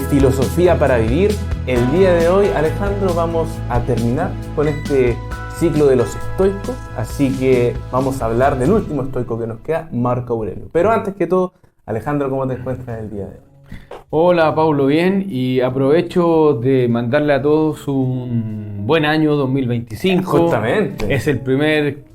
Filosofía para Vivir. El día de hoy, Alejandro, vamos a terminar con este ciclo de los estoicos, así que vamos a hablar del último estoico que nos queda, Marco Aurelio. Pero antes que todo, Alejandro, ¿cómo te encuentras el día de hoy? Hola Paulo, bien, y aprovecho de mandarle a todos un buen año 2025. Justamente. Es el primer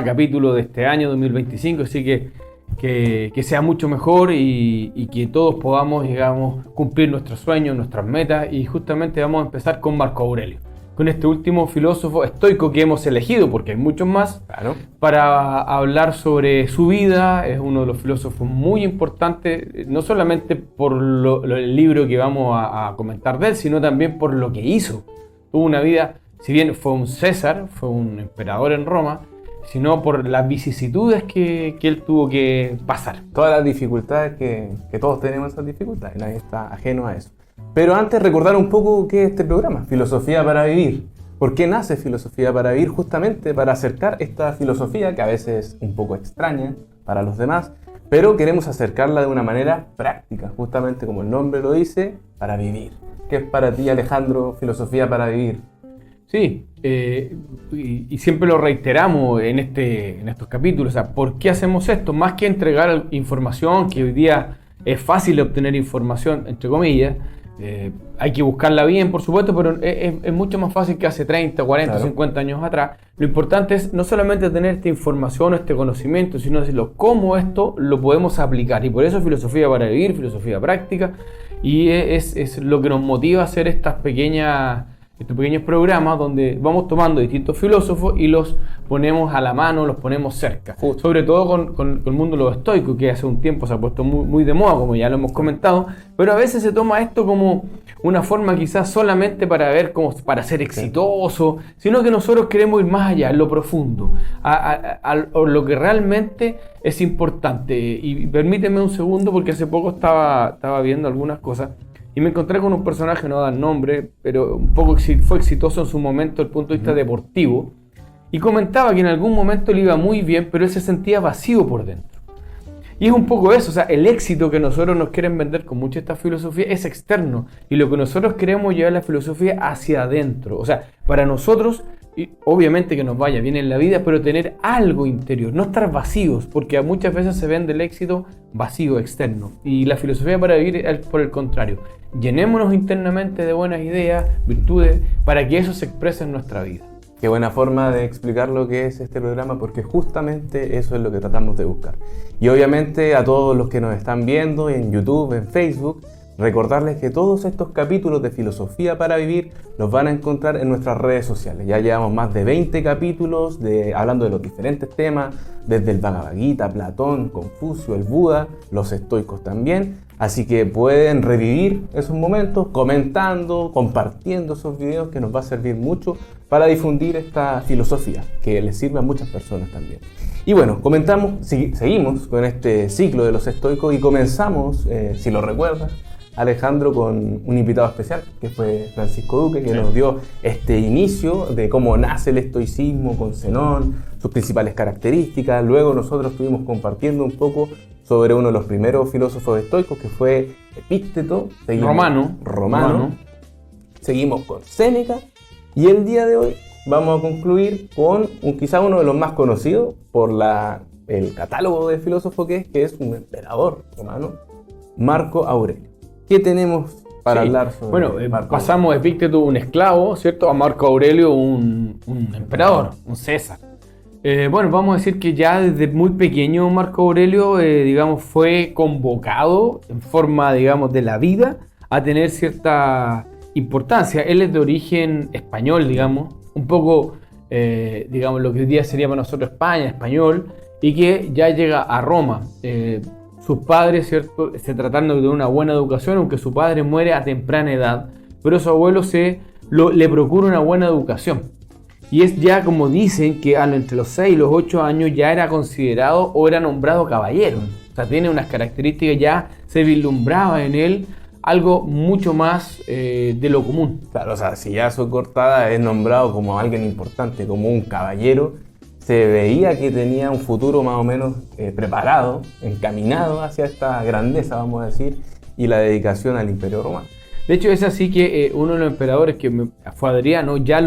capítulo de este año 2025, así que sea mucho mejor y que todos podamos, digamos, cumplir nuestros sueños, nuestras metas, y justamente vamos a empezar con Marco Aurelio, con este último filósofo estoico que hemos elegido, porque hay muchos más, Claro. para hablar sobre su vida. Es uno de los filósofos muy importantes, no solamente por el libro que vamos a comentar de él, sino también por lo que hizo. Tuvo una vida, si bien fue un César, fue un emperador en Roma, sino por las vicisitudes que él tuvo que pasar. Todas las dificultades que todos tenemos, esas dificultades, nadie está ajeno a eso. Pero antes, recordar un poco qué es este programa, Filosofía para Vivir. ¿Por qué nace Filosofía para Vivir? Justamente para acercar esta filosofía, que a veces es un poco extraña para los demás, pero queremos acercarla de una manera práctica, justamente como el nombre lo dice, para vivir. ¿Qué es para ti, Alejandro, Filosofía para Vivir? Sí, y siempre lo reiteramos en estos capítulos. O sea, ¿por qué hacemos esto? Más que entregar información, que hoy día es fácil obtener información, entre comillas, hay que buscarla bien, por supuesto, pero es mucho más fácil que hace 30, 40, Claro. 50 años atrás. Lo importante es no solamente tener esta información o este conocimiento, sino decirlo, cómo esto lo podemos aplicar. Y por eso Filosofía para Vivir, filosofía práctica, y es lo que nos motiva a hacer estos pequeños programas donde vamos tomando distintos filósofos y los ponemos a la mano, los ponemos cerca. Justo. Sobre todo con el mundo de los estoicos, que hace un tiempo se ha puesto muy de moda, como ya lo hemos comentado, pero a veces se toma esto como una forma quizás solamente para ser exitoso, sino que nosotros queremos ir más allá, en lo profundo, a lo que realmente es importante. Y permíteme un segundo, porque hace poco estaba viendo algunas cosas y me encontré con un personaje, no da el nombre, pero un poco fue exitoso en su momento desde el punto de vista deportivo, y comentaba que en algún momento le iba muy bien, pero él se sentía vacío por dentro. Y es un poco eso, o sea, el éxito que nosotros nos quieren vender con mucha esta filosofía es externo, y lo que nosotros queremos llevar la filosofía hacia adentro. O sea, para nosotros, y obviamente que nos vaya bien en la vida, pero tener algo interior, no estar vacíos, porque muchas veces se vende el éxito vacío, externo. Y la filosofía para vivir es por el contrario. Llenémonos internamente de buenas ideas, virtudes, para que eso se exprese en nuestra vida. Qué buena forma de explicar lo que es este programa, porque justamente eso es lo que tratamos de buscar. Y obviamente a todos los que nos están viendo en YouTube, en Facebook, recordarles que todos estos capítulos de Filosofía para Vivir los van a encontrar en nuestras redes sociales. Ya llevamos más de 20 capítulos hablando de los diferentes temas, desde el Bhagavad Gita, Platón, Confucio, el Buda, los estoicos también. Así que pueden revivir esos momentos comentando, compartiendo esos videos, que nos va a servir mucho para difundir esta filosofía, que les sirve a muchas personas también. Y bueno, seguimos con este ciclo de los estoicos y comenzamos, si lo recuerdas, Alejandro, con un invitado especial, que fue Francisco Duque, que nos dio este inicio de cómo nace el estoicismo con Zenón, sus principales características. Luego nosotros estuvimos compartiendo un poco sobre uno de los primeros filósofos estoicos, que fue Epícteto. Romano. Seguimos con Séneca, y el día de hoy vamos a concluir con quizá uno de los más conocidos por el catálogo de filósofo que es un emperador romano, Marco Aurelio. ¿Qué tenemos para hablar sobre Marco pasamos de Epícteto, un esclavo, ¿cierto?, a Marco Aurelio, un emperador, un César. Vamos a decir que ya desde muy pequeño Marco Aurelio, fue convocado en forma, de la vida a tener cierta importancia. Él es de origen español, un poco, lo que hoy día sería para nosotros España, español, y que ya llega a Roma. Sus padres, ¿cierto?, se trataron de una buena educación, aunque su padre muere a temprana edad, pero su abuelo le procura una buena educación. Y es ya como dicen que entre los 6 y los 8 años ya era considerado o era nombrado caballero. O sea, tiene unas características, ya se vislumbraba en él algo mucho más de lo común. Claro, o sea, si ya a su cortada es nombrado como alguien importante, como un caballero, se veía que tenía un futuro más o menos preparado, encaminado hacia esta grandeza, vamos a decir. y la dedicación al Imperio Romano. De hecho, es así que uno de los emperadores, que fue Adriano, ya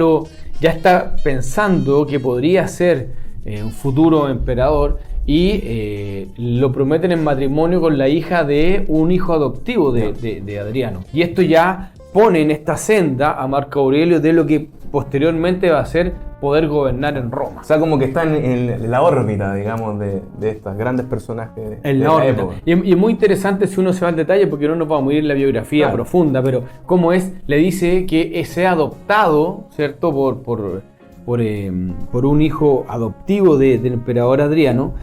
está pensando que podría ser un futuro emperador y lo prometen en matrimonio con la hija de un hijo adoptivo de Adriano. Y esto ya pone en esta senda a Marco Aurelio de lo que posteriormente va a ser poder gobernar en Roma. O sea, como que está en la órbita, digamos, de estos grandes personajes en la órbita. Y es muy interesante si uno se va al detalle, porque no nos vamos a ir en la biografía profunda, pero cómo le dice que sea adoptado, ¿cierto?, por un hijo adoptivo del emperador Adriano.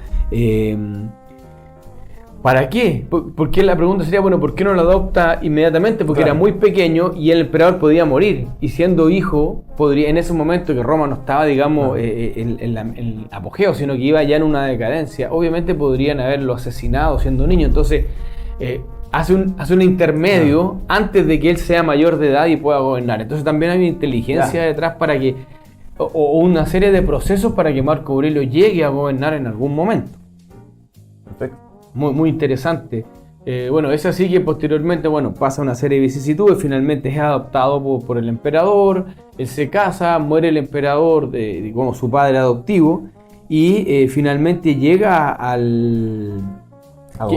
¿Para qué? Porque la pregunta sería, bueno, ¿por qué no lo adopta inmediatamente? Porque era muy pequeño y el emperador podía morir. Y siendo hijo, podría, en ese momento que Roma no estaba, digamos, en el apogeo, sino que iba ya en una decadencia, obviamente podrían haberlo asesinado siendo niño. Entonces, hace un intermedio antes de que él sea mayor de edad y pueda gobernar. Entonces también hay una inteligencia detrás para que, o una serie de procesos para que Marco Aurelio llegue a gobernar en algún momento. Perfecto. Muy, muy interesante. Bueno, es así que posteriormente, pasa una serie de vicisitudes, finalmente es adoptado por el emperador, él se casa, muere el emperador, su padre adoptivo, y finalmente llega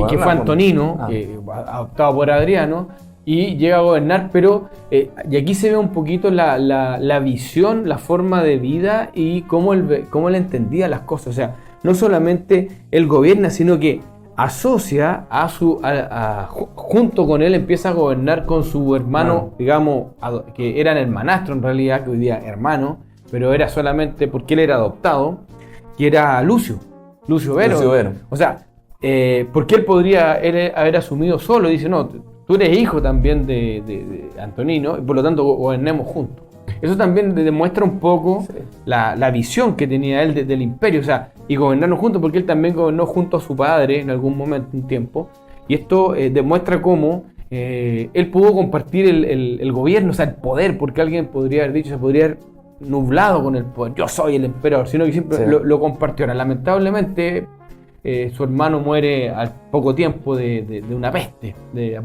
que fue Antonino, adoptado por Adriano, y llega a gobernar, pero y aquí se ve un poquito la visión, la forma de vida y cómo él entendía las cosas. O sea, no solamente él gobierna, sino que asocia junto con él, empieza a gobernar con su hermano, digamos, que era el hermanastro en realidad, que hoy día hermano, pero era solamente porque él era adoptado, que era Lucio Vero. O sea, porque él podría haber asumido solo, dice, no, tú eres hijo también de Antonino, y por lo tanto gobernemos juntos. Eso también demuestra un poco la visión que tenía él del imperio, o sea, y gobernarnos juntos, porque él también gobernó junto a su padre en algún momento, un tiempo, y esto demuestra cómo él pudo compartir el gobierno, o sea, el poder, porque alguien podría haber dicho, se podría haber nublado con el poder, yo soy el emperador, sino que siempre lo compartió. Ahora, lamentablemente, su hermano muere al poco tiempo de una peste, de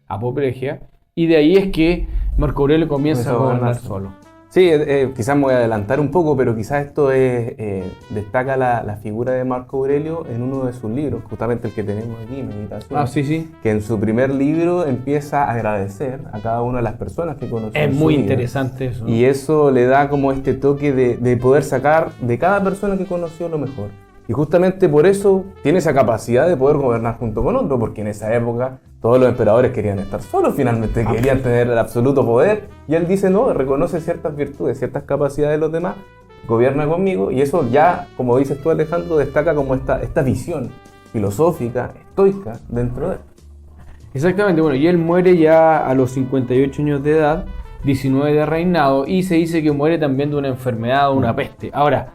apoplejía, y de ahí es que Marco Aurelio comienza a gobernar solo. Sí, quizás me voy a adelantar un poco, pero quizás esto destaca la figura de Marco Aurelio en uno de sus libros, justamente el que tenemos aquí, Meditación. Sí. Que en su primer libro empieza a agradecer a cada una de las personas que conoció. Es muy interesante eso. Y eso le da como este toque de poder sacar de cada persona que conoció lo mejor. Y justamente por eso tiene esa capacidad de poder gobernar junto con otro, porque en esa época todos los emperadores querían estar solos finalmente, querían tener el absoluto poder, y él dice, no, reconoce ciertas virtudes, ciertas capacidades de los demás, gobierna conmigo, y eso ya, como dices tú, Alejandro, destaca como esta visión filosófica, estoica dentro de él. Exactamente, y él muere ya a los 58 años de edad, 19 de reinado, y se dice que muere también de una enfermedad o una peste. Ahora,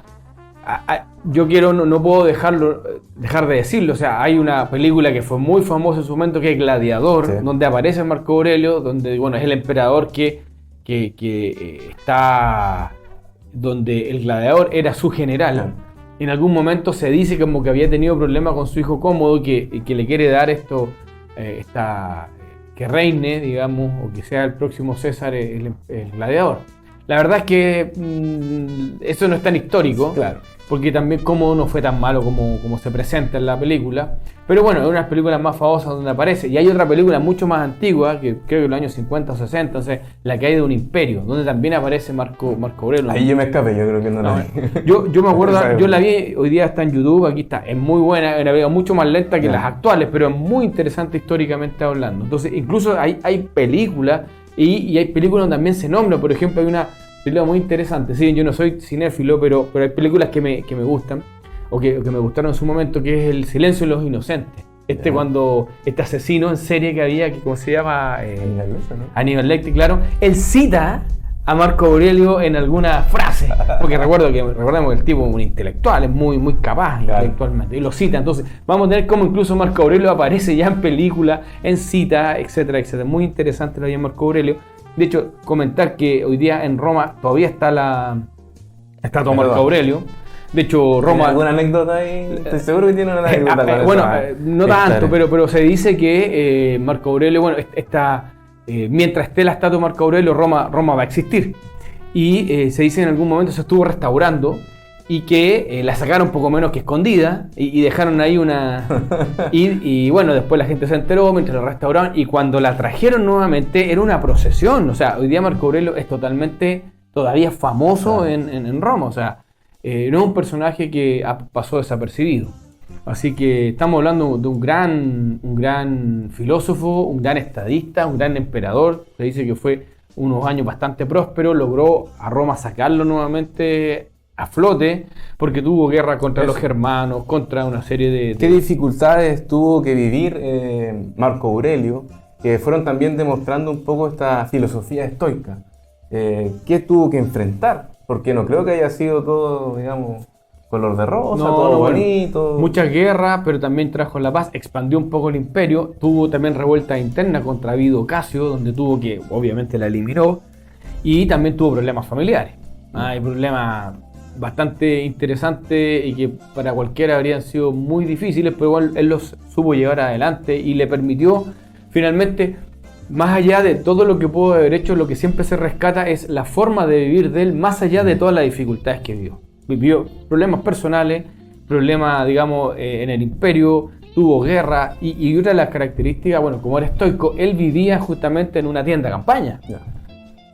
yo no puedo dejar de decirlo, o sea, hay una película que fue muy famosa en su momento, que es Gladiador, donde aparece Marco Aurelio, donde es el emperador que está, donde el gladiador era su general. En algún momento se dice como que había tenido problemas con su hijo Cómodo, que le quiere dar que reine, digamos, o que sea el próximo César el gladiador. La verdad es que eso no es tan histórico, porque también Cómodo no fue tan malo como se presenta en la película. Pero bueno, es una de las películas más famosas donde aparece. Y hay otra película mucho más antigua, que creo que en los años 50 o 60, entonces, La caída de un imperio, donde también aparece Marco Aurelio. Ahí yo me escapé, yo creo que no la vi. Yo me acuerdo, yo la vi, hoy día está en YouTube, aquí está, es muy buena, era mucho más lenta que las actuales, pero es muy interesante históricamente hablando. Entonces, incluso hay películas, y hay películas donde también se nombra. Por ejemplo, hay una película muy interesante, sí, yo no soy cinéfilo, pero hay películas que me gustan, o que me gustaron en su momento, que es El silencio de los inocentes. Cuando este asesino en serie que había, que ¿cómo se llama? Aníbal Lecter, claro. Él cita a Marco Aurelio en alguna frase, porque recordemos que el tipo es un intelectual, es muy, muy capaz intelectualmente, y lo cita. Entonces vamos a tener como incluso Marco Aurelio aparece ya en película, en cita, etcétera, etcétera. Muy interesante la vida de Marco Aurelio. De hecho, comentar que hoy día en Roma todavía está Marco Aurelio. De hecho, Roma... ¿Alguna anécdota ahí? Estoy seguro que tiene una anécdota. Bueno, no tanto, pero se dice que Marco Aurelio, bueno, mientras esté la estatua de Marco Aurelio, Roma va a existir. Y se dice en algún momento se estuvo restaurando y que la sacaron un poco menos que escondida y dejaron ahí una... y bueno, después la gente se enteró mientras la restauraban y cuando la trajeron nuevamente era una procesión. O sea, hoy día Marco Aurelio es totalmente todavía famoso en Roma. O sea, no es un personaje que pasó desapercibido. Así que estamos hablando de un gran filósofo, un gran estadista, un gran emperador. Se dice que fue unos años bastante próspero, logró a Roma sacarlo nuevamente a flote porque tuvo guerra contra los germanos, contra una serie de... ¿Qué dificultades tuvo que vivir Marco Aurelio, que fueron también demostrando un poco esta filosofía estoica? ¿Qué tuvo que enfrentar? Porque no creo que haya sido todo, digamos, color de rosa, todo bonito. Muchas guerras, pero también trajo la paz, expandió un poco el imperio, tuvo también revuelta interna contra Vido Casio, donde tuvo que, obviamente la eliminó, y también tuvo problemas familiares. Hay problemas bastante interesantes y que para cualquiera habrían sido muy difíciles, pero igual él los supo llevar adelante y le permitió finalmente, más allá de todo lo que pudo haber hecho, lo que siempre se rescata es la forma de vivir de él, más allá de todas las dificultades que vivió problemas personales, problemas, digamos, en el imperio, tuvo guerra y una de las características, bueno, como era estoico, él vivía justamente en una tienda de campaña.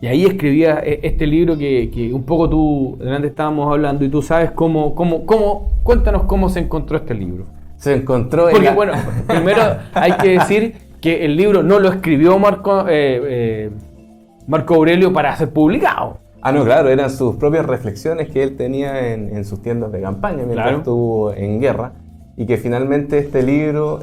Y ahí escribía este libro que un poco tú, delante estábamos hablando, y tú sabes cuéntanos cómo se encontró este libro. Se encontró Porque, bueno, primero hay que decir que el libro no lo escribió Marco Aurelio para ser publicado. No, claro, eran sus propias reflexiones que él tenía en sus tiendas de campaña mientras estuvo en guerra. Y que finalmente este libro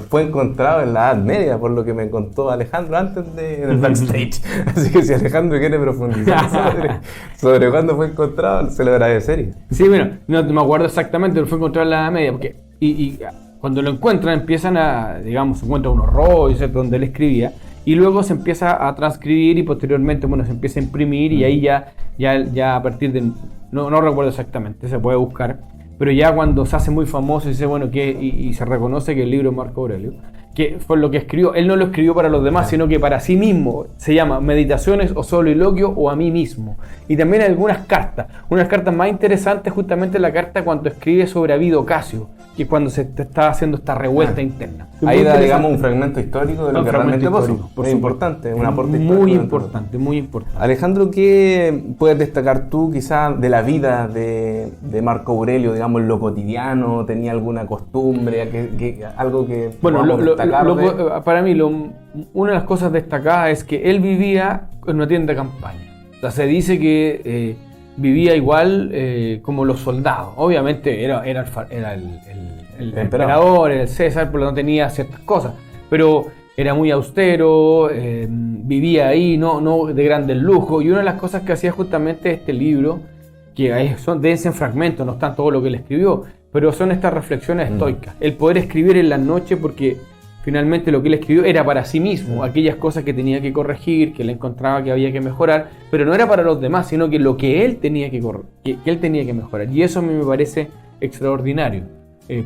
fue encontrado en la Edad Media, por lo que me contó Alejandro antes en el backstage. Así que si Alejandro quiere profundizar sobre cuándo fue encontrado, se lo agradecería. Sí, bueno, no me acuerdo exactamente, pero fue encontrado en la Edad Media, porque y cuando lo encuentran empiezan se encuentran unos rollos donde él escribía, y luego se empieza a transcribir y posteriormente, bueno, se empieza a imprimir y ahí ya a partir de, no recuerdo exactamente, se puede buscar. Pero ya cuando se hace muy famoso y dice, bueno, y se reconoce que el libro de Marco Aurelio, que fue lo que escribió, él no lo escribió para los demás, sino que para sí mismo, se llama Meditaciones o Soliloquio o a mí mismo. Y también hay algunas cartas, unas cartas más interesantes, justamente la carta cuando escribe sobre Vido Casio, que es cuando se estaba haciendo esta revuelta interna. Ahí da, digamos, un fragmento histórico de lo que realmente pasó. Es importante, un aporte histórico. Muy importante. Alejandro, ¿qué puedes destacar tú quizás de la vida de Marco Aurelio, digamos, lo cotidiano? ¿Tenía alguna costumbre? Algo que... Bueno, para mí, una de las cosas destacadas es que él vivía en una tienda de campaña. O sea, se dice que vivía igual como los soldados. Obviamente era el emperador, era el César, pero no tenía ciertas cosas. Pero era muy austero, vivía ahí, no de grandes lujos. Y una de las cosas que hacía justamente este libro, que dense en fragmentos, no están todo lo que él escribió, pero son estas reflexiones estoicas. El poder escribir en las noches porque finalmente lo que él escribió era para sí mismo, aquellas cosas que tenía que corregir, que él encontraba que había que mejorar, pero no era para los demás, sino que lo que él tenía que él tenía que mejorar. Y eso a mí me parece extraordinario,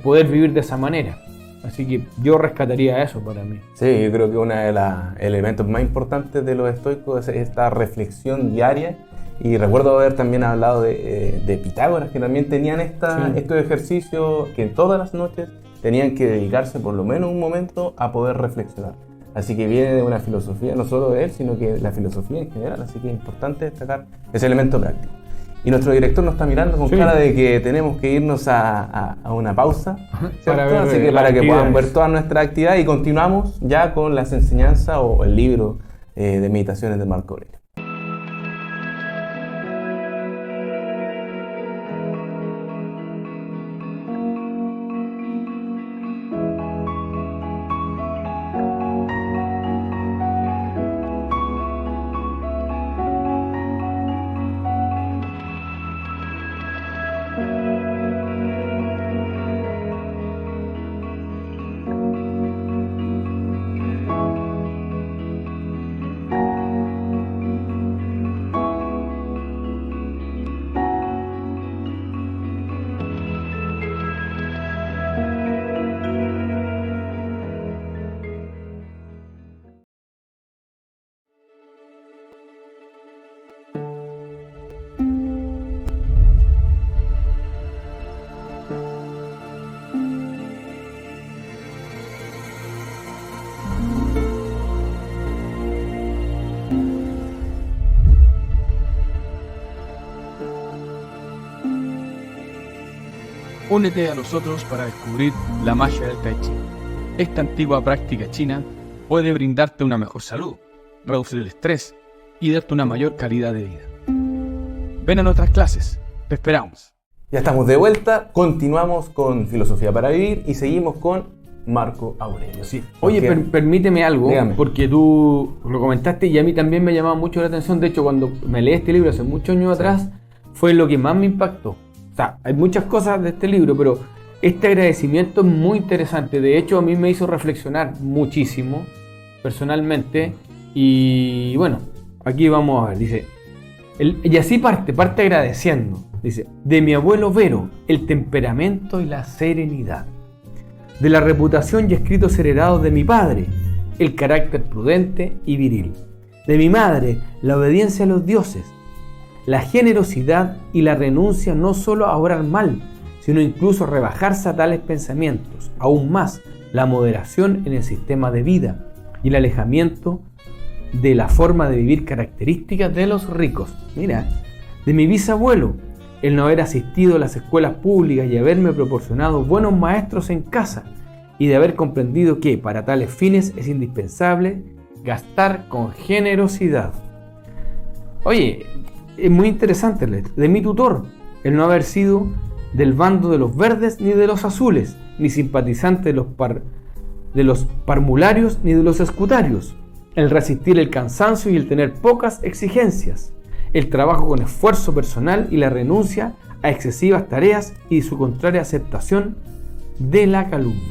poder vivir de esa manera. Así que yo rescataría eso para mí. Sí, yo creo que uno de los elementos más importantes de los estoicos es esta reflexión diaria. Y recuerdo haber también hablado de Pitágoras, que también tenían estos ejercicios que todas las noches tenían que dedicarse por lo menos un momento a poder reflexionar. Así que viene de una filosofía, no solo de él, sino que la filosofía en general. Así que es importante destacar ese elemento práctico. Y nuestro director nos está mirando con cara de que tenemos que irnos a una pausa, así que para que puedan ver toda nuestra actividad y continuamos ya con las enseñanzas o el libro de meditaciones de Marco Aurelio. Únete a nosotros para descubrir la magia del Tai Chi. Esta antigua práctica china puede brindarte una mejor salud, reducir el estrés y darte una mayor calidad de vida. Ven a nuestras clases, te esperamos. Ya estamos de vuelta, continuamos con Filosofía para Vivir y seguimos con Marco Aurelio. Sí. Oye, permíteme algo, Dígame. porque tú lo comentaste y a mí también me llamaba mucho la atención. De hecho, cuando me leí este libro hace muchos años atrás, fue lo que más me impactó. O sea, hay muchas cosas de este libro, pero este agradecimiento es muy interesante. De hecho, a mí me hizo reflexionar muchísimo, personalmente. Y bueno, aquí vamos a ver, dice... y así parte agradeciendo. Dice, de mi abuelo Vero, el temperamento y la serenidad. De la reputación y escritos heredados de mi padre, el carácter prudente y viril. De mi madre, la obediencia a los dioses, la generosidad y la renuncia no solo a obrar mal, sino incluso a rebajarse a tales pensamientos. Aún más, la moderación en el sistema de vida y el alejamiento de la forma de vivir características de los ricos. Mira, de mi bisabuelo, el no haber asistido a las escuelas públicas y haberme proporcionado buenos maestros en casa, y de haber comprendido que para tales fines es indispensable gastar con generosidad. Oye, es muy interesante. De mi tutor, el no haber sido del bando de los verdes ni de los azules, ni simpatizante de los parmularios ni de los escutarios, el resistir el cansancio y el tener pocas exigencias, el trabajo con esfuerzo personal y la renuncia a excesivas tareas y su contraria aceptación de la calumnia.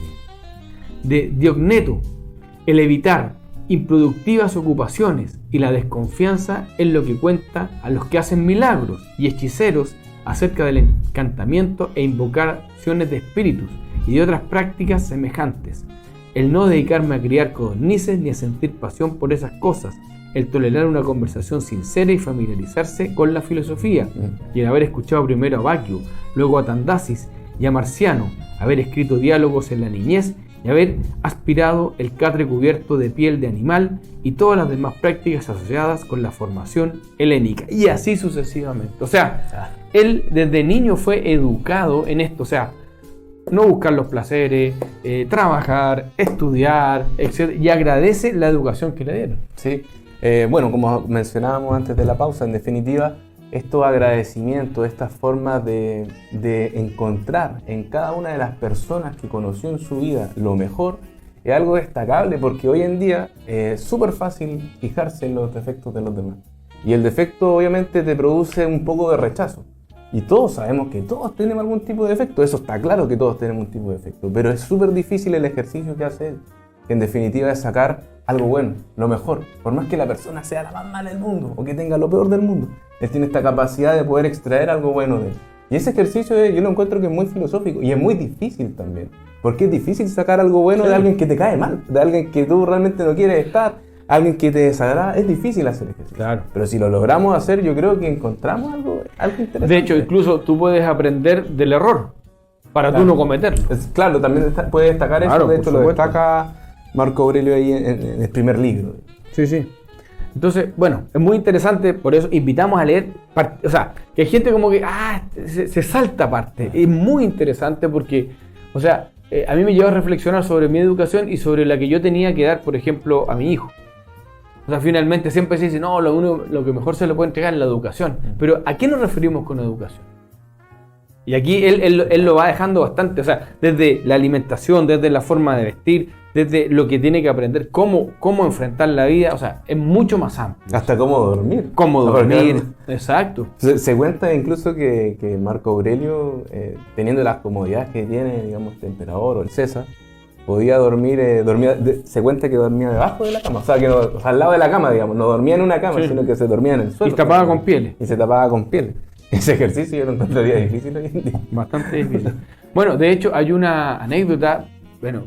De Diogneto, el evitar improductivas ocupaciones y la desconfianza en lo que cuenta a los que hacen milagros y hechiceros acerca del encantamiento e invocaciones de espíritus y de otras prácticas semejantes, el no dedicarme a criar codornices ni a sentir pasión por esas cosas, el tolerar una conversación sincera y familiarizarse con la filosofía, y el haber escuchado primero a Bacchio, luego a Tandasis y a Marciano, haber escrito diálogos en la niñez y haber aspirado el catre cubierto de piel de animal y todas las demás prácticas asociadas con la formación helénica, y así sucesivamente. O sea, él desde niño fue educado en esto, o sea, no buscar los placeres, trabajar, estudiar, etc. Y agradece la educación que le dieron. Sí. Bueno, como mencionábamos antes de la pausa, en definitiva, estos agradecimientos, estas formas de encontrar en cada una de las personas que conoció en su vida lo mejor, es algo destacable porque hoy en día es súper fácil fijarse en los defectos de los demás. Y el defecto obviamente te produce un poco de rechazo. Y todos sabemos que todos tenemos algún tipo de defecto, eso está claro que todos tenemos un tipo de defecto, pero es súper difícil el ejercicio que hace él, que en definitiva es sacar algo bueno, lo mejor, por más que la persona sea la más mala del mundo o que tenga lo peor del mundo, él tiene esta capacidad de poder extraer algo bueno de él. Y ese ejercicio yo lo encuentro que es muy filosófico y es muy difícil también, porque es difícil sacar algo bueno de alguien que te cae mal, de alguien que tú realmente no quieres estar, alguien que te desagrada. Es difícil hacer ejercicio. Claro. Pero si lo logramos hacer, yo creo que encontramos algo interesante. De hecho, incluso tú puedes aprender del error para claro. tú no cometerlo. Claro, también puede destacar eso. Claro, de hecho, por lo supuesto. destaca Marco Aurelio ahí en el primer libro. Sí, sí. Entonces, bueno, es muy interesante, por eso invitamos a leer, o sea, que hay gente como que, se salta parte. Es muy interesante porque, o sea, a mí me lleva a reflexionar sobre mi educación y sobre la que yo tenía que dar, por ejemplo, a mi hijo. O sea, finalmente siempre se dice, no, lo que mejor se le puede entregar es la educación. Pero ¿a qué nos referimos con educación? Y aquí él lo va dejando bastante, o sea, desde la alimentación, desde la forma de vestir, desde lo que tiene que aprender, cómo enfrentar la vida, o sea, es mucho más amplio. Hasta cómo dormir. Cómo dormir, exacto. Se cuenta incluso que Marco Aurelio, teniendo las comodidades que tiene, digamos, el emperador o el César, podía dormir, se cuenta que dormía debajo de la cama, o sea, al lado de la cama, digamos, no dormía en una cama, sí, sino que se dormía en el suelo. Y tapaba con pieles. Y se tapaba con pieles. Ese ejercicio yo lo encontraría difícil hoy en día. Bastante difícil. Bueno, de hecho hay una anécdota, bueno,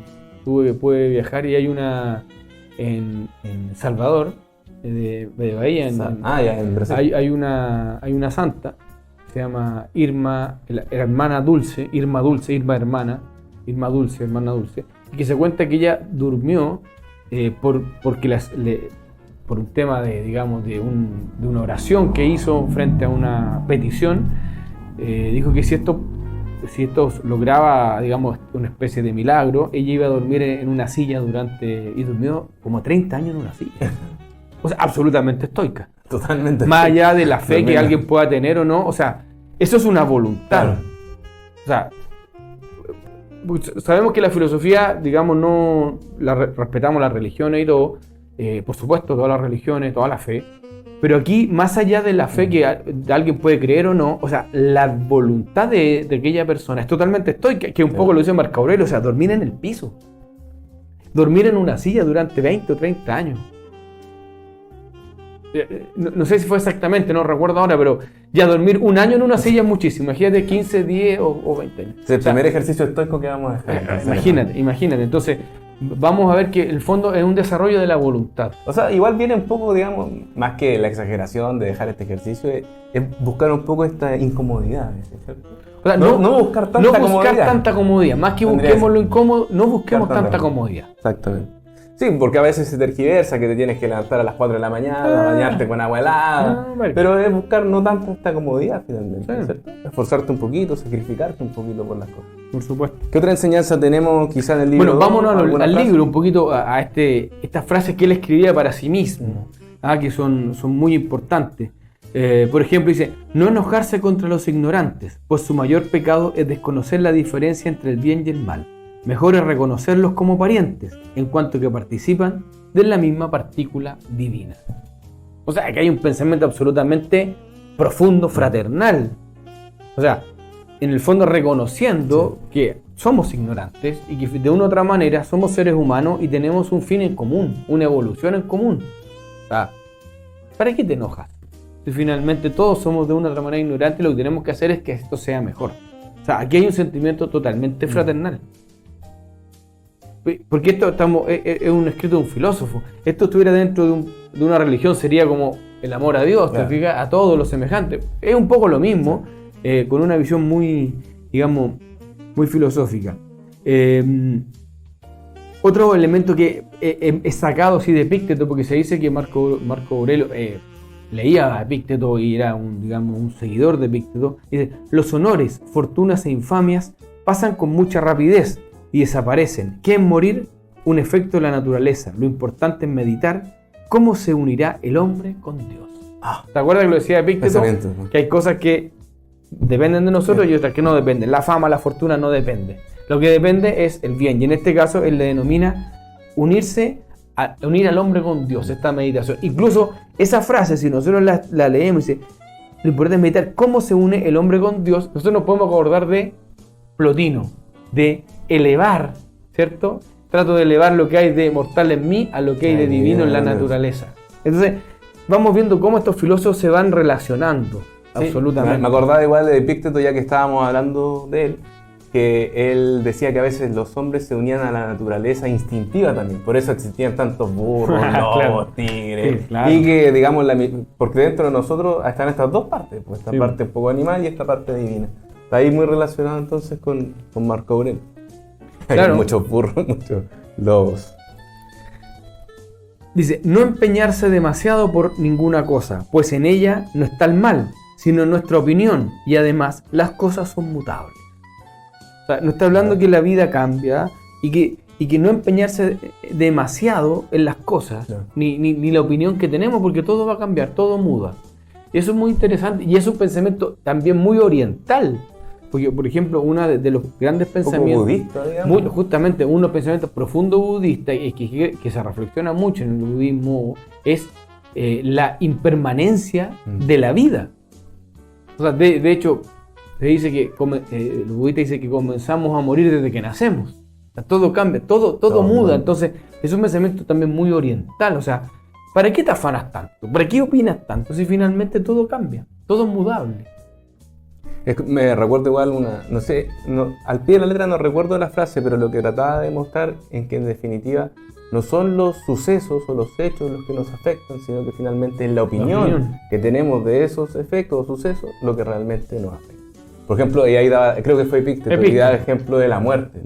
pude viajar y hay una en Salvador, de Bahía, en Brasil. Hay una santa, se llama Irma, hermana Dulce, Irma hermana Dulce, y que se cuenta que ella durmió porque por un tema de una oración que hizo frente a una petición, dijo que si esto si esto lograba, digamos, una especie de milagro, ella iba a dormir en una silla y durmió como 30 años en una silla. O sea, absolutamente estoica. Totalmente. Más allá de la fe que alguien pueda tener o no, o sea, eso es una voluntad. Claro. O sea, sabemos que la filosofía, digamos, respetamos las religiones y todo, por supuesto, todas las religiones, toda la fe, pero aquí, más allá de la fe que alguien puede creer o no, o sea, la voluntad de aquella persona es totalmente estoica, que un poco lo dice Marco Aurelio, o sea, dormir en el piso, dormir en una silla durante 20 o 30 años. No sé si fue exactamente, no recuerdo ahora, pero ya dormir un año en una silla es muchísimo. Imagínate 15, 10 o 20 años. Es el primer ejercicio estoico que vamos a dejar. Imagínate. Entonces, vamos a ver que el fondo es un desarrollo de la voluntad. O sea, igual viene un poco, digamos, más que la exageración de dejar este ejercicio, es buscar un poco esta incomodidad, ¿cierto? O sea, no buscar tanta comodidad. Más que busquemos lo incómodo, no busquemos tanta comodidad. Exactamente. Sí, porque a veces se tergiversa que te tienes que levantar a las 4 de la mañana, bañarte con agua helada, pero es buscar no tanto esta comodidad finalmente, ¿cierto? Esforzarte un poquito, sacrificarte un poquito por las cosas. Por supuesto. ¿Qué otra enseñanza tenemos quizá en el libro? Bueno, vámonos al libro un poquito, a estas frases que él escribía para sí mismo, que son muy importantes. Por ejemplo, dice, no enojarse contra los ignorantes, pues su mayor pecado es desconocer la diferencia entre el bien y el mal. Mejor es reconocerlos como parientes, en cuanto que participan de la misma partícula divina. O sea, que hay un pensamiento absolutamente profundo, fraternal. O sea, en el fondo reconociendo que somos ignorantes y que de una u otra manera somos seres humanos y tenemos un fin en común, una evolución en común. O sea, ¿para qué te enojas? Si finalmente todos somos de una u otra manera ignorantes, lo que tenemos que hacer es que esto sea mejor. O sea, aquí hay un sentimiento totalmente fraternal. Porque esto es un escrito de un filósofo. Esto estuviera dentro de una religión, sería como el amor a Dios, ¿te fijas? A todos los semejantes. Es un poco lo mismo, con una visión muy, digamos, muy filosófica. Otro elemento que es sacado así de Epícteto, porque se dice que Marco Aurelio leía a Epícteto y era un seguidor de Epícteto. Dice, los honores, fortunas e infamias pasan con mucha rapidez y desaparecen. ¿Qué es morir? Un efecto de la naturaleza. Lo importante es meditar cómo se unirá el hombre con Dios. ¿Te acuerdas que lo decía Epícteto? Que hay cosas que dependen de nosotros y otras que no dependen. La fama, la fortuna no depende. Lo que depende es el bien. Y en este caso él le denomina unir al hombre con Dios, esta meditación. Incluso esa frase, si nosotros la leemos y dice, lo importante es meditar cómo se une el hombre con Dios, nosotros nos podemos acordar de Plotino, de elevar, ¿cierto? Trato de elevar lo que hay de mortal en mí a lo que hay de divino en la naturaleza. Entonces, vamos viendo cómo estos filósofos se van relacionando. Sí, absolutamente. Me acordaba igual de Epícteto, ya que estábamos hablando de él, que él decía que a veces los hombres se unían a la naturaleza instintiva también. Por eso existían tantos burros, lobos, tigres. Sí, claro. Y que, digamos, porque dentro de nosotros están estas dos partes. Pues esta parte un poco animal y esta parte divina. Está ahí muy relacionado entonces con Marco Aurelio. Claro. Hay muchos burros, muchos lobos. Dice, no empeñarse demasiado por ninguna cosa, pues en ella no está el mal, sino en nuestra opinión, y además las cosas son mutables. O sea, nos está hablando que la vida cambia y que no empeñarse demasiado en las cosas, ni la opinión que tenemos, porque todo va a cambiar, todo muda. Y eso es muy interesante y es un pensamiento también muy oriental. Porque, por ejemplo, uno de los grandes pensamientos budista, digamos. Justamente uno de los pensamientos profundos budistas y que se reflexiona mucho en el budismo es la impermanencia de la vida. O sea, de hecho, se dice que el budista dice que comenzamos a morir desde que nacemos. O sea, todo cambia, todo muda. Entonces, es un pensamiento también muy oriental. O sea, ¿para qué te afanas tanto? ¿Para qué opinas tanto? Si finalmente todo cambia, todo es mudable. Me recuerdo igual al pie de la letra no recuerdo la frase, pero lo que trataba de mostrar es que en definitiva no son los sucesos o los hechos los que nos afectan, sino que finalmente es la opinión que tenemos de esos efectos o sucesos lo que realmente nos afecta. Por ejemplo, creo que fue Epícteto que da el ejemplo de la muerte.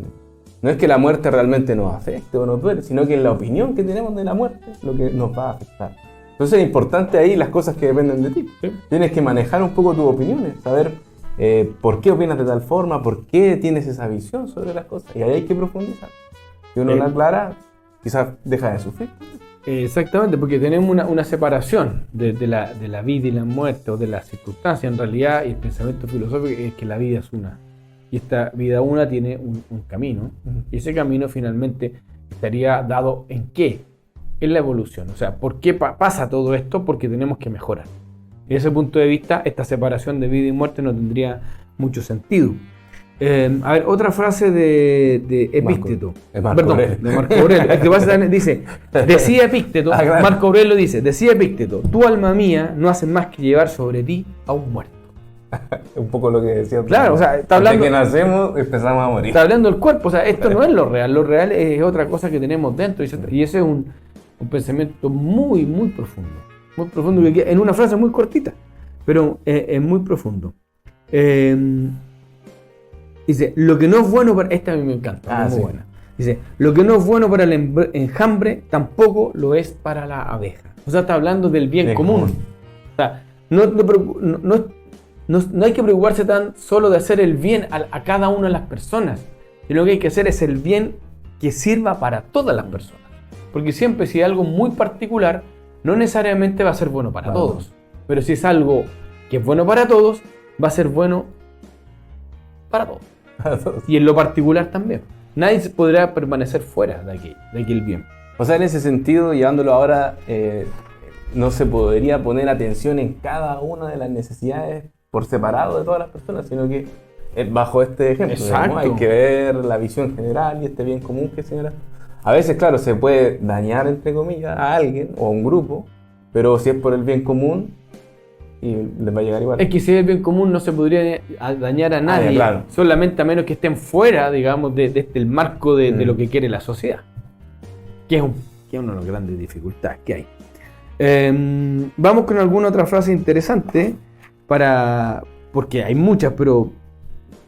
No es que la muerte realmente nos afecte o nos duele, sino que es la opinión que tenemos de la muerte lo que nos va a afectar. Entonces es importante ahí las cosas que dependen de ti. Sí. Tienes que manejar un poco tus opiniones, saber ¿Por qué opinas de tal forma? ¿Por qué tienes esa visión sobre las cosas? Y ahí hay que profundizar. Si uno la aclara, quizás deja de sufrir. Exactamente, porque tenemos una separación de la vida y la muerte, o de las circunstancias en realidad, y el pensamiento filosófico es que la vida es una. Y esta vida una tiene un camino, y ese camino finalmente estaría dado ¿en qué? En la evolución. O sea, ¿por qué pasa todo esto? Porque tenemos que mejorar. Y desde ese punto de vista, esta separación de vida y muerte no tendría mucho sentido. A ver, otra frase de Epícteto. De Marco Perdón, Aurelio. de Marco Aurelio. El que pasa dice, decía Epícteto, claro. Marco Aurelio dice, decía Epícteto, tu alma mía no hace más que llevar sobre ti a un muerto. Un poco lo que decía. Claro, o sea, está hablando... Desde que nacemos empezamos a morir. Está hablando del cuerpo, o sea, esto no es lo real es otra cosa que tenemos dentro, y ese es un pensamiento muy, muy profundo, que en una frase muy cortita, pero es muy profundo. Dice, lo que no es bueno para... Esta a mí me encanta, es muy buena. Dice, lo que no es bueno para el enjambre, tampoco lo es para la abeja. O sea, está hablando del bien común. O sea, no hay que preocuparse tan solo de hacer el bien a cada una de las personas, sino que hay que hacer es el bien que sirva para todas las personas. Porque siempre si es algo muy particular, no necesariamente va a ser bueno para todos. Pero si es algo que es bueno para todos, va a ser bueno para todos. Y en lo particular también. Nadie podrá permanecer fuera de aquel bien. O sea, en ese sentido, llevándolo ahora, no se podría poner atención en cada una de las necesidades por separado de todas las personas, sino que bajo este ejemplo, Exacto. Hay que ver la visión general y este bien común que señala. A veces, claro, se puede dañar, entre comillas, a alguien o a un grupo, pero si es por el bien común, y les va a llegar igual. Es que si es el bien común no se podría dañar a nadie, claro. solamente a menos que estén fuera, digamos, del marco de lo que quiere la sociedad, que es una de las grandes dificultades que hay. Vamos con alguna otra frase interesante, porque hay muchas, pero...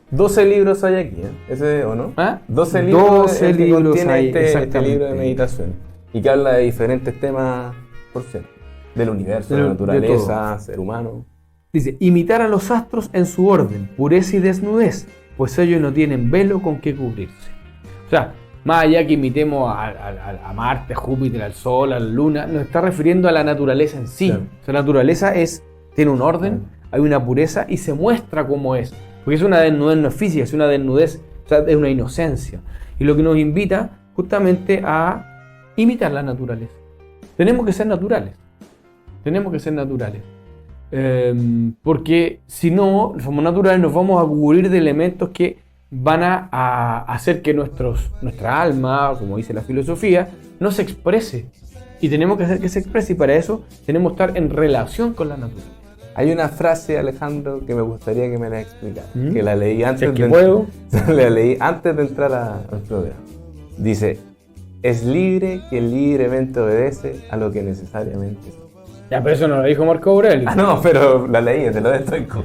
12 libros hay aquí, ¿Ese o no? ¿Ah? 12 libros contiene hay este exactamente. libro de meditación. Y que habla de diferentes temas, por cierto. Del universo, de la naturaleza, ser humano. Dice, imitar a los astros en su orden, pureza y desnudez, pues ellos no tienen velo con que cubrirse. O sea, más allá que imitemos a Marte, a Júpiter, al Sol, a la Luna, nos está refiriendo a la naturaleza en sí. Claro. O sea, la naturaleza tiene un orden, hay una pureza y se muestra cómo es. Porque es una desnudez no es física, es una desnudez, o sea, es una inocencia. Y lo que nos invita justamente a imitar la naturaleza. Tenemos que ser naturales. Porque si no somos naturales, nos vamos a cubrir de elementos que van a hacer que nuestra alma, como dice la filosofía, no se exprese. Y tenemos que hacer que se exprese, y para eso tenemos que estar en relación con la naturaleza. Hay una frase, Alejandro, que me gustaría que me la explicara. Que la leí antes la leí antes de entrar al programa. Dice, es libre quien libremente obedece a lo que necesariamente es. Ya, pero eso no lo dijo Marco Aurelio. Ah, no, pero la leí, es de lo de Estoico.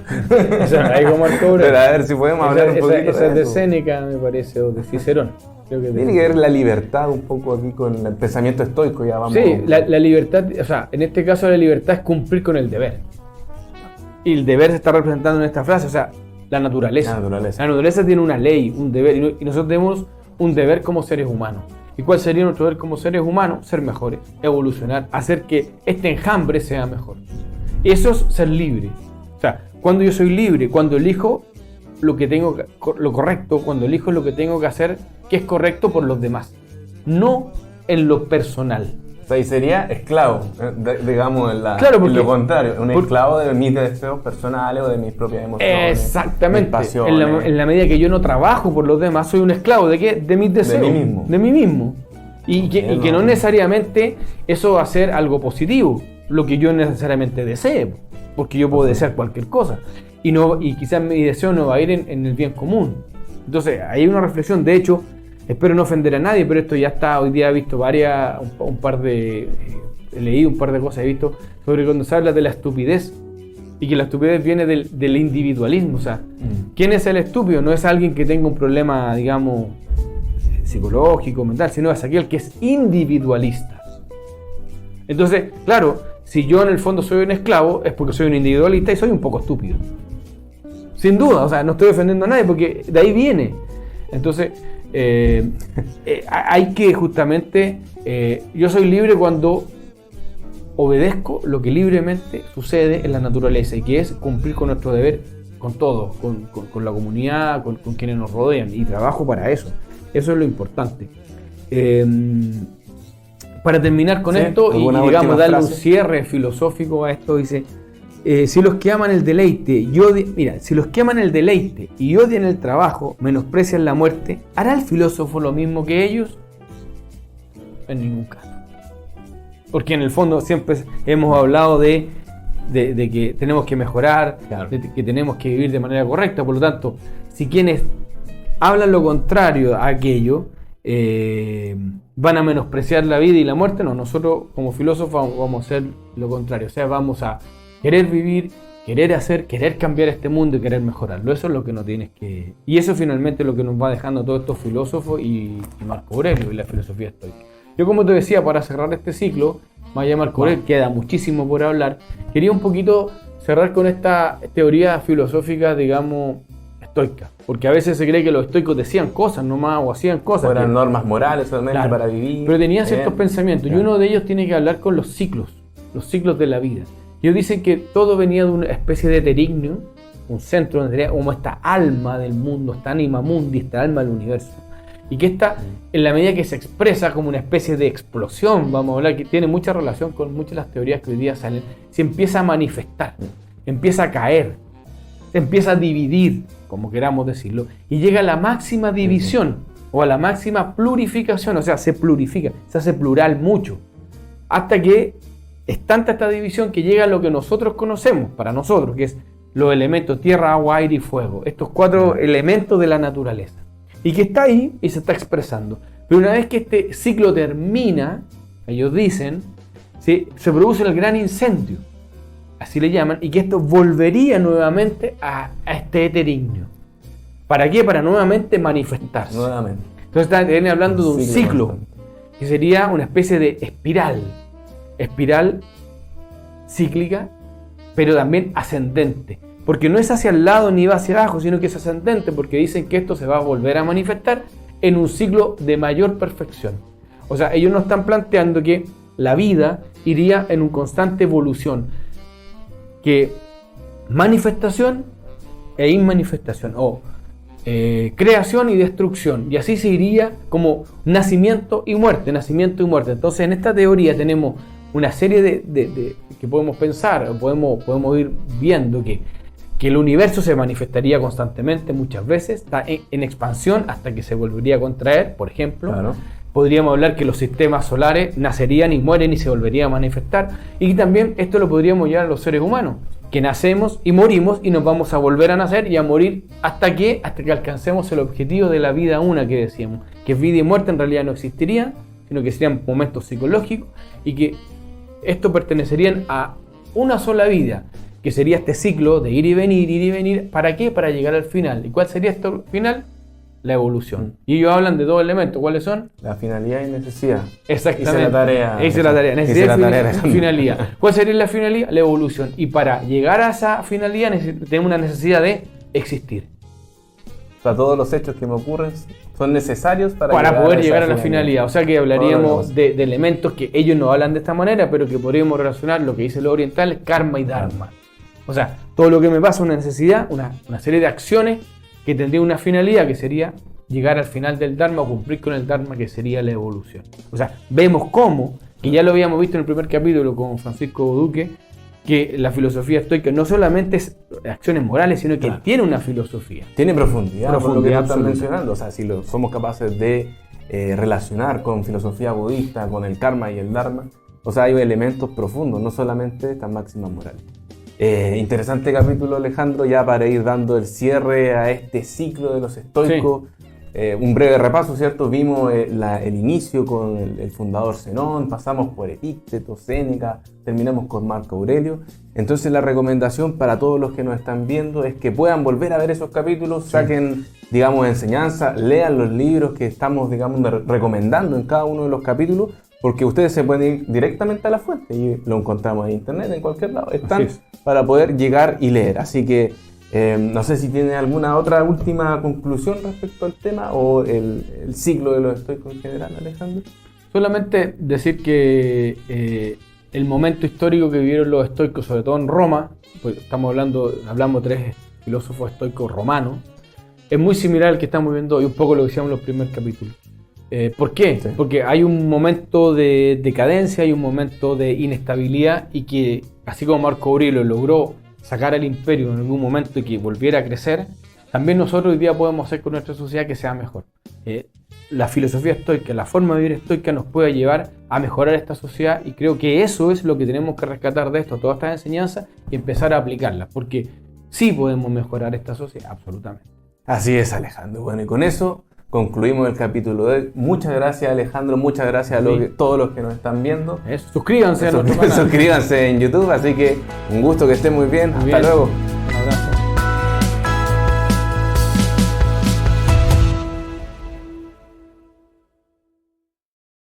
Eso no lo dijo Marco Aurelio. Pero a ver si podemos hablar un poquito esa es de eso. Séneca, me parece, o de Cicerón. Creo que Tiene que ver la libertad un poco aquí con el pensamiento estoico, ya vamos. Sí, la libertad, o sea, en este caso la libertad es cumplir con el deber. Y el deber se está representando en esta frase, o sea, la naturaleza. La naturaleza tiene una ley, un deber, y nosotros tenemos un deber como seres humanos. ¿Y cuál sería nuestro deber como seres humanos? Ser mejores, evolucionar, hacer que este enjambre sea mejor. Eso es ser libre. O sea, cuando yo soy libre, cuando elijo lo correcto, cuando elijo lo que tengo que hacer, que es correcto por los demás, no en lo personal. O sea, y sería esclavo, digamos, en lo contrario, un esclavo de mis deseos personales o de mis propias emociones. Exactamente. Mis pasiones. En la medida que yo no trabajo por los demás, soy un esclavo ¿de qué? De mis deseos. De mí mismo. Y que no necesariamente eso va a ser algo positivo, lo que yo necesariamente desee, porque yo puedo desear cualquier cosa. Y quizás mi deseo no va a ir en el bien común. Entonces, hay una reflexión. De hecho, espero no ofender a nadie, pero esto ya está, hoy día he visto he leído un par de cosas, he visto sobre cuando se habla de la estupidez, y que la estupidez viene del individualismo. O sea, ¿quién es el estúpido? No es alguien que tenga un problema, digamos, psicológico, mental, sino es aquel que es individualista. Entonces, claro, si yo en el fondo soy un esclavo, es porque soy un individualista y soy un poco estúpido. sin duda, o sea, no estoy defendiendo a nadie porque de ahí viene. Entonces, hay que justamente, yo soy libre cuando obedezco lo que libremente sucede en la naturaleza y que es cumplir con nuestro deber con todo, con la comunidad, con quienes nos rodean, y trabajo para eso. Eso es lo importante. Para terminar con esto y digamos darle un cierre filosófico a esto, dice: si los que aman el deleite y odian el trabajo, menosprecian la muerte, ¿hará el filósofo lo mismo que ellos? En ningún caso. Porque en el fondo siempre hemos hablado de que tenemos que mejorar, claro, de que tenemos que vivir de manera correcta. Por lo tanto, si quienes hablan lo contrario a aquello van a menospreciar la vida y la muerte, no, nosotros como filósofos vamos a hacer lo contrario. O sea, vamos a querer vivir, querer hacer, querer cambiar este mundo y querer mejorarlo. Eso es lo que nos tienes que... Y eso finalmente es lo que nos va dejando todos estos filósofos y Marco Aurelio y la filosofía estoica. Yo, como te decía, para cerrar este ciclo, más allá de Marco Aurelio, queda muchísimo por hablar. Quería un poquito cerrar con esta teoría filosófica, digamos, estoica. Porque a veces se cree que los estoicos decían cosas nomás o hacían cosas. Eran normas morales solamente, claro, para vivir. Pero tenían ciertos pensamientos. Claro. Y uno de ellos tiene que hablar con los ciclos de la vida. Ellos dicen que todo venía de una especie de terignio, un centro donde tenía como esta alma del mundo, esta anima mundi, esta alma del universo. Y que esta, en la medida que se expresa como una especie de explosión, vamos a hablar, que tiene mucha relación con muchas de las teorías que hoy día salen, se empieza a manifestar, empieza a caer, se empieza a dividir, como queramos decirlo, y llega a la máxima división o a la máxima plurificación, o sea, se plurifica, se hace plural mucho, hasta que es tanta esta división que llega a lo que nosotros conocemos, para nosotros, que es los elementos tierra, agua, aire y fuego, estos 4 elementos de la naturaleza. Y que está ahí y se está expresando. Pero una vez que este ciclo termina, ellos dicen, ¿sí?, se produce el gran incendio, así le llaman, y que esto volvería nuevamente a este eterignio. ¿Para qué? Para nuevamente manifestarse. Nuevamente. Entonces están hablando de un ciclo, que sería una especie de espiral cíclica, pero también ascendente. Porque no es hacia el lado ni va hacia abajo, sino que es ascendente, porque dicen que esto se va a volver a manifestar en un ciclo de mayor perfección. O sea, ellos nos están planteando que la vida iría en una constante evolución, que manifestación e inmanifestación, o creación y destrucción, y así se iría como nacimiento y muerte. Entonces, en esta teoría tenemos una serie de que podemos pensar, o podemos ir viendo que el universo se manifestaría constantemente, muchas veces, está en expansión hasta que se volvería a contraer, por ejemplo. Claro. Podríamos hablar que los sistemas solares nacerían y mueren y se volverían a manifestar. Y también esto lo podríamos llevar a los seres humanos, que nacemos y morimos y nos vamos a volver a nacer y a morir hasta que alcancemos el objetivo de la vida una que decíamos, que vida y muerte en realidad no existirían, sino que serían momentos psicológicos y que esto pertenecerían a una sola vida, que sería este ciclo de ir y venir. ¿Para qué? Para llegar al final. ¿Y cuál sería este final? La evolución. Y ellos hablan de 2 elementos. ¿Cuáles son? La finalidad y necesidad. Exactamente. Hice la tarea. Necesidad y finalidad. ¿Cuál sería la finalidad? La evolución. Y para llegar a esa finalidad tenemos una necesidad de existir. O sea, todos los hechos que me ocurren son necesarios para poder llegar a la finalidad. O sea que hablaríamos de elementos que ellos no hablan de esta manera, pero que podríamos relacionar lo que dice lo oriental, karma y dharma. O sea, todo lo que me pasa es una necesidad, una serie de acciones que tendría una finalidad, que sería llegar al final del dharma o cumplir con el dharma, que sería la evolución. O sea, vemos cómo, que ya lo habíamos visto en el primer capítulo con Francisco Duque, que la filosofía estoica no solamente es acciones morales, sino que tiene una filosofía. Tiene profundidad, por lo que están mencionando. O sea, si somos capaces de relacionar con filosofía budista, con el karma y el dharma, o sea, hay elementos profundos, no solamente estas máximas morales. Interesante capítulo, Alejandro, ya para ir dando el cierre a este ciclo de los estoicos. Sí. Un breve repaso, ¿cierto? Vimos el inicio con el fundador Zenón, pasamos por Epicteto, Séneca, terminamos con Marco Aurelio. Entonces la recomendación para todos los que nos están viendo es que puedan volver a ver esos capítulos, saquen, digamos, enseñanza, lean los libros que estamos, digamos, recomendando en cada uno de los capítulos, porque ustedes se pueden ir directamente a la fuente y lo encontramos en internet, en cualquier lado, están para poder llegar y leer. Así que No sé si tiene alguna otra última conclusión respecto al tema o el ciclo de los estoicos en general, Alejandro. Solamente decir que el momento histórico que vivieron los estoicos, sobre todo en Roma, pues hablamos de 3 filósofos estoicos romanos, es muy similar al que estamos viendo hoy, un poco lo que decíamos en los primeros capítulos. ¿Por qué? Sí. Porque hay un momento de decadencia, hay un momento de inestabilidad y que, así como Marco Aurelio logró sacar al imperio en algún momento y que volviera a crecer, también nosotros hoy día podemos hacer con nuestra sociedad que sea mejor. La filosofía estoica, la forma de vivir estoica nos puede llevar a mejorar esta sociedad y creo que eso es lo que tenemos que rescatar de esto, todas estas enseñanzas y empezar a aplicarlas, porque sí podemos mejorar esta sociedad, absolutamente. Así es, Alejandro. Bueno, y con eso concluimos el capítulo de hoy. Muchas gracias, Alejandro, muchas gracias a todos los que nos están viendo. Suscríbanse a nuestro canal. Suscríbanse en YouTube, así que un gusto, que estén muy bien. Hasta luego. Un abrazo.